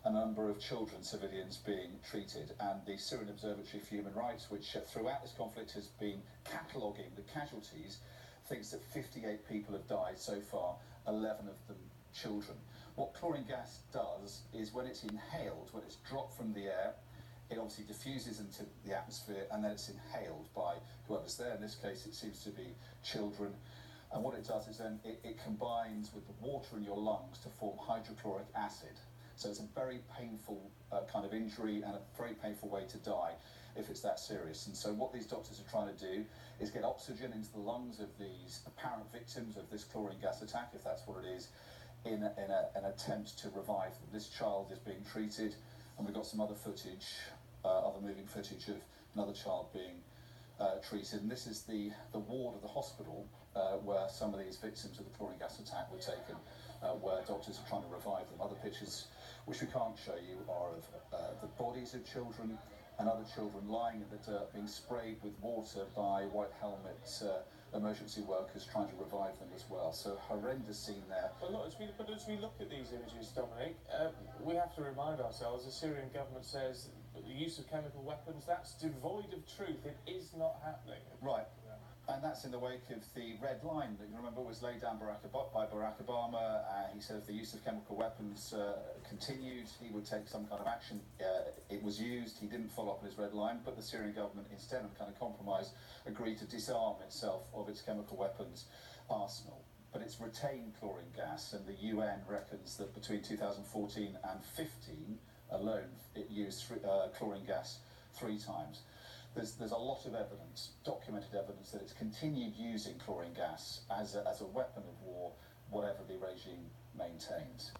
a number of children, civilians, being treated. And the Syrian Observatory for Human Rights, which throughout this conflict has been cataloguing the casualties, thinks that 58 people have died so far, 11 of them children. What chlorine gas does is when it's inhaled, when it's dropped from the air, it obviously diffuses into the atmosphere and then it's inhaled by whoever's there. In this case, it seems to be children. And what it does is then it combines with the water in your lungs to form hydrochloric acid. So it's a very painful kind of injury and a very painful way to die if it's that serious. And so what these doctors are trying to do is get oxygen into the lungs of these apparent victims of this chlorine gas attack, if that's what it is, in an attempt to revive them. This child is being treated, and we've got some other footage, other moving footage of another child being treated. And this is the ward of the hospital where some of these victims of the chlorine gas attack were taken, where doctors are trying to revive them. Other pictures, which we can't show you, are of the bodies of children and other children lying in the dirt, being sprayed with water by white helmet emergency workers trying to revive them as well. So horrendous scene there. But as we look at these images, Dominic, we have to remind ourselves the Syrian government says the use of chemical weapons, that's devoid of truth. It is not happening. Right. And that's in the wake of the red line that you remember was laid down by Barack Obama. He said if the use of chemical weapons continued, he would take some kind of action. It was used, he didn't follow up on his red line, but the Syrian government instead of kind of compromise agreed to disarm itself of its chemical weapons arsenal. But it's retained chlorine gas, and the UN reckons that between 2014 and 15 alone, it used chlorine gas 3 times. There's a lot of evidence, documented evidence, that it's continued using chlorine gas as a weapon of war, whatever the regime maintains.